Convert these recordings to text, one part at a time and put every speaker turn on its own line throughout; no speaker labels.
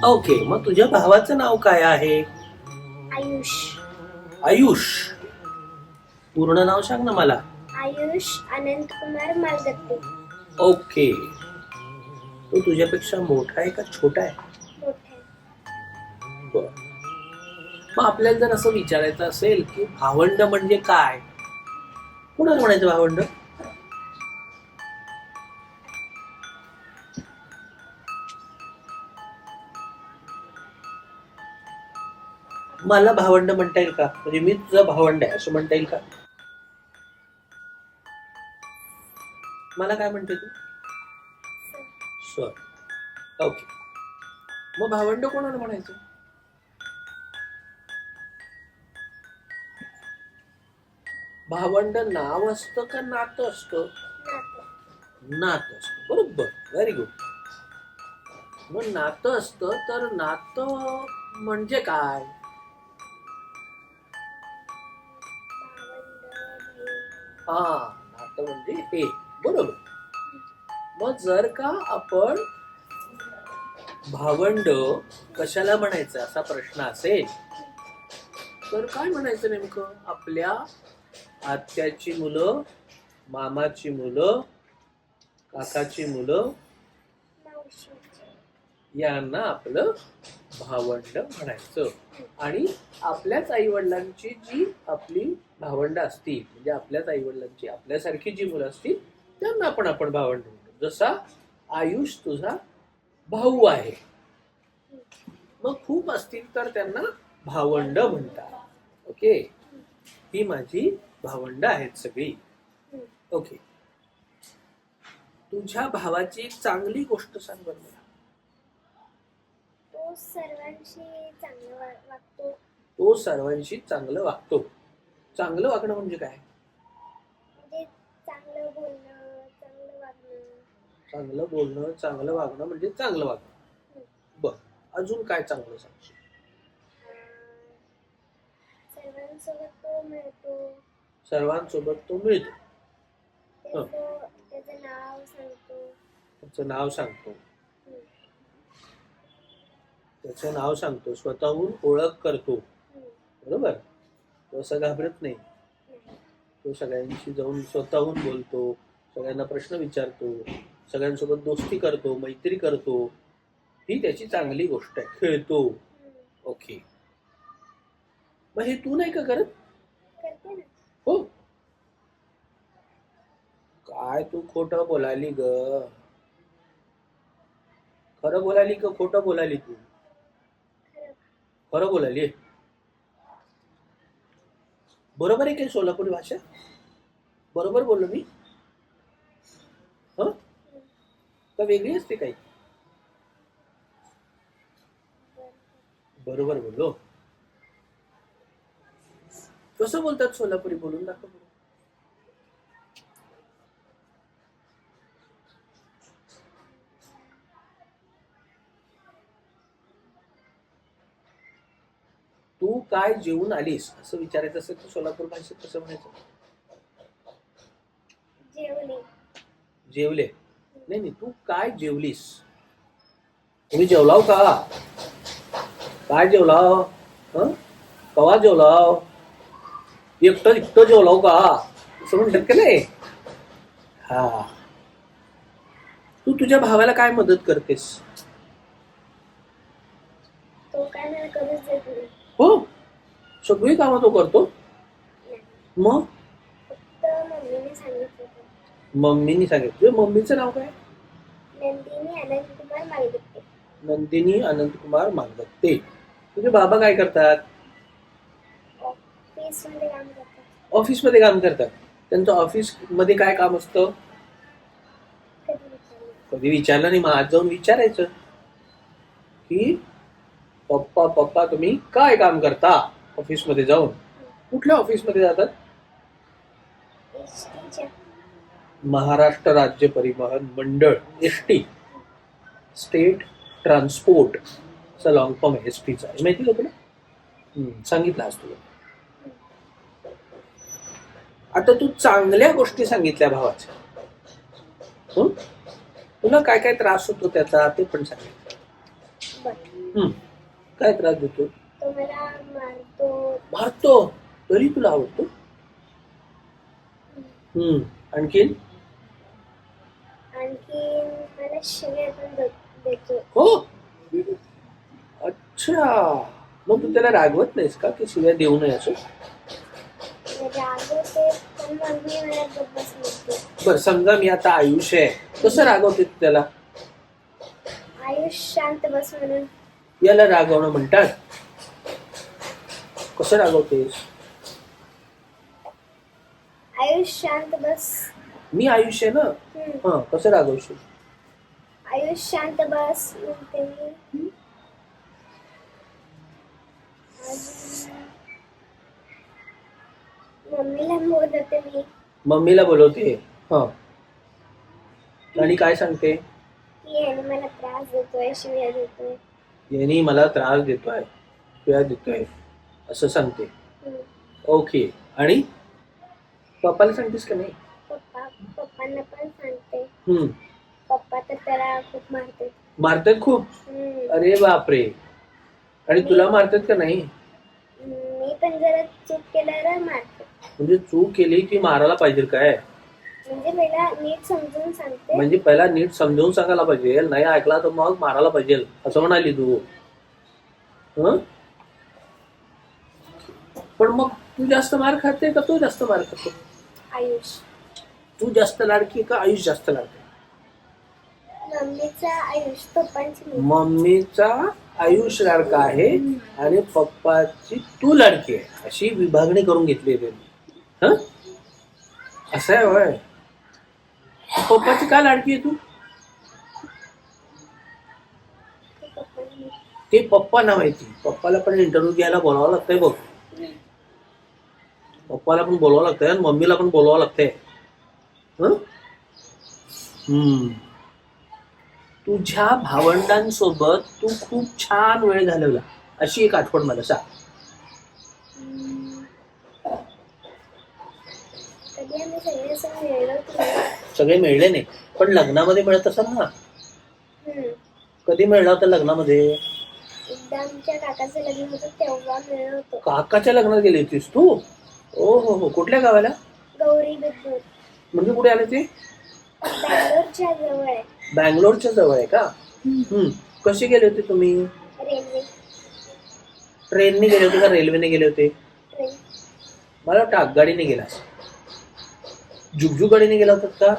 Okay, मग तुझ्या भावाचं नाव काय आहे?
आयुष.
आयुष. पूर्ण नाव सांग ना मला.
आयुष अनंत कुमार मालगत्ते.
ओके. तो तुझ्यापेक्षा मोठा आहे का छोटा आहे?
मोठा.
बरं. मग आपल्याला जर असं विचारायचं असेल की भावंड म्हणजे काय, कोणाला म्हणायचं भावंड? मला भावंड म्हणता येईल का? म्हणजे मी तुझा भावंड आहे असं म्हणता येईल का? मला काय म्हणते तू? सर. ओके. मग भावंड कोणाला म्हणायचं? भावंड नाव असतं का नातं असतं? नातं असतं. बरोबर. Very good. मग नातं असतं तर नातं म्हणजे काय? हा, नातं म्हणजे हे. बरोबर. मग जर का आपण भावंड कशाला म्हणायचं असा प्रश्न असेल तर काय म्हणायचं नेमकं? आपल्या आत्याची मुलं, मामाची मुलं, काकाची मुलं यांना आपलं भावंड म्हणायचं. आणि आपल्याच आई वडिलांची जी आपली भावंड असतील, म्हणजे आपल्याच आई वडिलांची आपल्यासारखी जी मुलं असतील त्यांना आपण भावंड म्हणतो. जसा आयुष तुझा भाऊ आहे, मग खूप असतील तर त्यांना भावंड म्हणतात. ओके. ही माझी भावंड आहेत सगळी. ओके. तुझ्या भावाची एक चांगली गोष्ट सांग बरं मला.
तो सर्वांशी चांगला वागतो.
तो सर्वांशी चांगलं वागतो. चांगलं वागणं म्हणजे काय?
म्हणजे चांगलं बोलणं, चांगलं वागणं.
चांगलं बोलणं, चांगलं वागणं म्हणजे चांगलं वागणं. बर, अजून काय चांगलं सांगशील?
सर्वांसोबत तो मिळतो.
सर्वांसोबत तो मिळतो.
त्याचं नाव सांगतो.
त्याचं नाव सांगतो. त्याचं नाव सांगतो, स्वतःहून ओळख करतो. बरोबर. तो असं घाबरत नाही. तो सगळ्यांशी जाऊन स्वतःहून बोलतो, सगळ्यांना प्रश्न विचारतो, सगळ्यांसोबत दोस्ती करतो, मैत्री करतो. ही त्याची चांगली गोष्ट आहे. खेळतो. ओके. मग हे तू नाही का करत?
करते ना.
हो. काय तू खोटं बोलाली ग? खरं बोलाली का खोटं बोलाली तू? खरं बोलाली. बरोबर आहे काही सोलापुरी भाषा? बरोबर बोललो मी? हं? का वेगळी असते काही? बरोबर बोललो. कसं बोलतात सोलापुरी? बोलून दाखव. तू काय जेवून आलीस असं विचारायचं असेल तर सोलापूर भाषेत कसं म्हणायचं?
जेवले.
जेवले. नाही, तू काय जेवलीस? तुम्ही जेवलाव का? काय जेवलाव? कवा जेवलाव? एकटं जेवलाव का असं म्हणतात का नाही? हा. तू तुझ्या भावाला काय मदत करतेस?
तो काय मला करूच देत नाही.
हो, सगळी कामं तो करतो. मग
फक्त मम्मीने सांगितलं.
मम्मीनी सांगितलं. मम्मीचं नाव काय?
नंदिनी अनंत कुमार मालगत्ते.
नंदिनी अनंत कुमार मालगत्ते. तुझे बाबा काय करतात?
ऑफिसमध्ये काम करतात.
ऑफिसमध्ये काम करतात. त्यांचं ऑफिस मध्ये काय काम असतं? कधी विचारलं नाही. मग आज जाऊन विचारायचं की पप्पा तुम्ही काय काम करता ऑफिसमध्ये जाऊन? कुठल्या ऑफिसमध्ये जातात? महाराष्ट्र राज्य परिवहन मंडळ, एसटी, स्टेट ट्रान्सपोर्ट असा लॉंग फॉर्म आहे एसटीचा. माहिती का तुला? सांगितलं आज तुला. आता तू चांगल्या गोष्टी सांगितल्या भावाच्या. तुला काय काय त्रास होतो त्याचा ते पण सांगायचं.
बर.
काय त्रास देतो?
तो मला मारतो.
मारतो तरी तुला आवडतो? आणखीन?
आणखी मला शिव्या पण देतो.
हो. अच्छा, मग तू त्याला रागवत नाहीस का की शिव्या देऊ नये असं?
रागवते पण मम्मी मला गप्पच म्हणते.
बर, समजा मी आता आयुष आहे, कसं रागवते तू त्याला?
आयुष शांत बस म्हणून.
याला रागवणं म्हणतात. कसं रागवतेस?
आयुष शांत बस.
मी आयुष आहे ना. हा, कसं रागवशील?
आयुष शांत बस म्हणते मी. मम्मीला बोलवते मी.
मम्मीला बोलवते. हा, आणि काय सांगते?
की याने मला त्रास देतोय, शिव्या देतोय.
यांनी मला त्रास देतोय, शिव्या देतोय असं सांगते. ओके. आणि पप्पाला सांगतेस का नाही?
पप्पांना पण सांगते. पप्पा तर त्याला खूप मारतात.
मारतात खूप? अरे बापरे. आणि तुला मारतात का नाही?
मी पण जरा चूक केल्यावर मारते.
म्हणजे चूक केली की मारायला पाहिजे काय?
म्हणजे पहिला नीट समजून सांगते.
म्हणजे पहिला नीट समजावून सांगायला पाहिजे, नाही ऐकला तर मग मारायला पाहिजे असं म्हणाली तू. पण मग तू जास्त मार खाते का तो जास्त मार खातो?
आयुष.
तू जास्त लाडकी का आयुष जास्त लाडकी?
मम्मीचा आयुष, पप्पांची.
मम्मीचा आयुष लाडका आहे आणि पप्पाची तू लाडकी आहे, अशी विभागणी करून घेतली आहे त्यांनी. असं आहे होय. पप्पाची का लाडकी आहे तू? ते पप्पांना माहिती. पप्पाला पण इंटरव्ह्यू घ्यायला बोलावं लागतंय बघ. पप्पाला पण बोलावं लागतंय आणि मम्मीला पण बोलावं लागतंय. तुझ्या भावंडांसोबत तू खूप छान वेळ घालवला अशी एक आठवण मला सांग. सगळे मिळले नाही पण लग्नामध्ये मिळत असाल ना. कधी मिळला होता लग्नामध्ये?
एकदा आमच्या काकाचं लग्न होतं तेव्हा मिळलं होतं.
काकाच्या लग्नात गेली होतीस तू? ओ हो हो. कुठल्या गावाला?
गौरी बिदूर.
म्हणजे कुठे आले ते?
बँगलोरच्या जवळ आहे.
बँगलोरच्या जवळ आहे का? कसे गेले होते तुम्ही?
रेल्वे.
ट्रेनने गेले होते का रेल्वेने गेले होते?
ट्रेन.
मला वाटतं आगगाडीने गेला. जुगजू गाडीने गेला होतात का?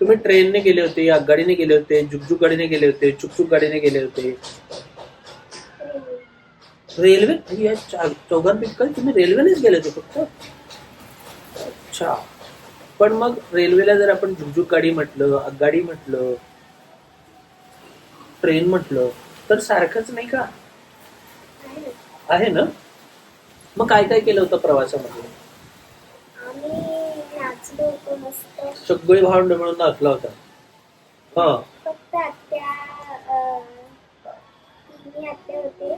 तुम्ही ट्रेनने गेले होते, आगगाडीने गेले होते, जुगजू गाडीने गेले होते, चुकचुक गाडीने गेले होते? रेल्वे. या चौघांपैकी तुम्ही रेल्वेनेच गेले होते फक्त? अच्छा. पण मग रेल्वेला जर आपण जुगजुग गाडी म्हटलं, आगगाडी म्हटलं, ट्रेन म्हटलं तर सारखंच नाही का? आहे ना. मग काय काय केलं होतं प्रवासामध्ये?
आम्ही नाचलो होतो मस्त.
सगळे भावंड मिळून नाचला होता.
फक्त आत्या, तिन्ही आत्या होते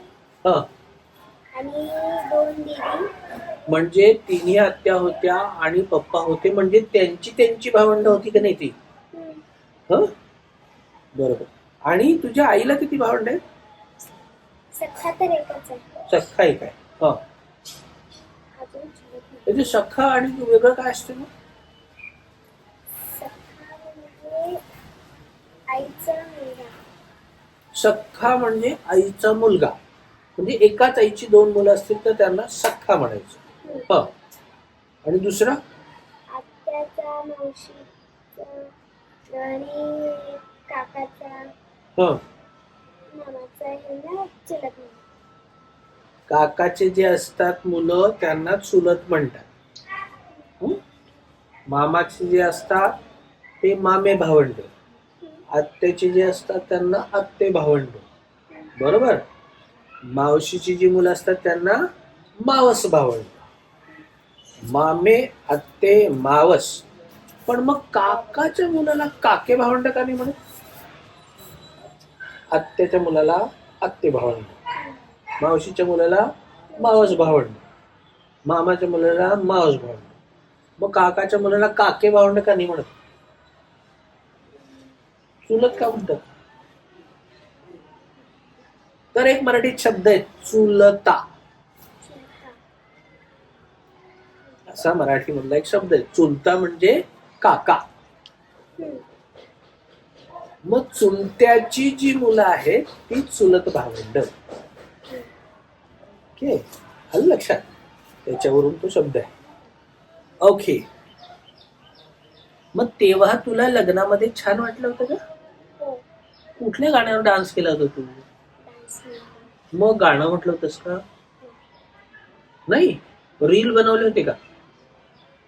आणि 2 दीदी.
म्हणजे तिन्ही आत्या होत्या आणि पप्पा होते, म्हणजे त्यांची भावंड होती का नाही ती? बरोबर. आणि तुझ्या आईला किती भावंड आहे?
सख्खा तर एकच आहे.
सख्खा एक आहे. म्हणजे सख्खा आणि वेगळं काय असते मग?
सख्खा म्हणजे आईचा मुलगा.
सख्खा म्हणजे आईचा मुलगा. म्हणजे एकाच आईची 2 मुलं असतील तर त्यांना सख्खा म्हणायचं. आणि दुसरा?
आत्याचा, मावशीचा आणि काकाचा, मामाचा हे ना चुलत मुलं.
काकाचे जे असतात मुलं त्यांना चुलत म्हणतात. मामाचे जे असतात ते मामे भावंड. आत्याचे जे असतात त्यांना आत्ते भावंड. बरोबर. मावशीची जी मुलं असतात त्यांना मावस भावंड. मामे, आत्ते, मावस. पण मग काकाच्या मुलाला काके भावंड का नाही म्हणत? आत्याच्या मुलाला आत्ते भावंड, मावशीच्या मुलाला मावस भावंड, मामाच्या मुलाला मावस भावंड. मग काकाच्या मुलाला काके भावंड का नाही म्हणत? चुलत का म्हणतात? तर एक मराठीत शब्द आहे चुलता, असा मराठी मधला एक शब्द आहे. चुलता म्हणजे काका. मग चुलत्याची जी मुलं आहेत ती चुलत भावंड. ओके, आलं लक्षात? त्याच्यावरून तो शब्द आहे. ओके, मग तेव्हा तुला लग्नामध्ये छान वाटलं होतं का?
हो.
कुठल्या गाण्यावर डान्स केला होता तू?
डान्स नाही.
मग गाणं म्हटलं होतंस का? नाही, रील बनवले होते का?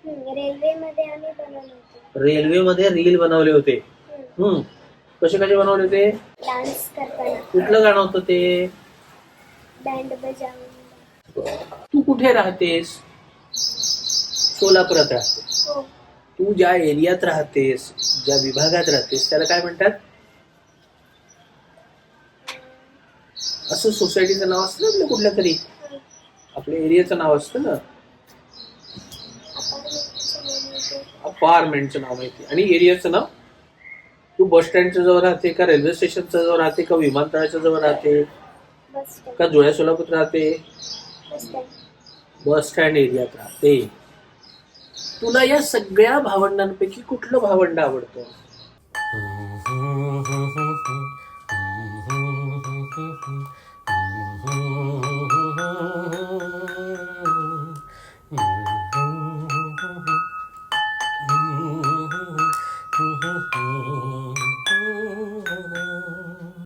रेल्वेमध्ये आम्ही बनवलं होतं.
रेल्वेमध्ये रील बनवले होते. कसे कसे बनवले होते?
डान्स करताना.
कुठलं गाणं होतं ते?
बँड बजावून.
तू कुठे राहतेस? सोलापुरात राहतेस.
हो.
तू ज्या एरियात राहतेस, ज्या विभागात राहतेस त्याला काय म्हणतात? असं सोसायटीचं नाव असतं ना आपल्या कुठल्या तरी, आपल्या एरियाचं नाव असतं ना. अपार्टमेंटचं नाव माहिती आणि एरियाचं नाव? तू बस स्टँडच्या जवळ राहते का, रेल्वे स्टेशनच्या जवळ राहते का, विमानतळाच्या जवळ राहते का, जुळ्या सोलापूर राहते? बस स्टँड एरियात राहते. तुला या सगळ्या भावंडांपैकी कुठलं भावंड आवडतं?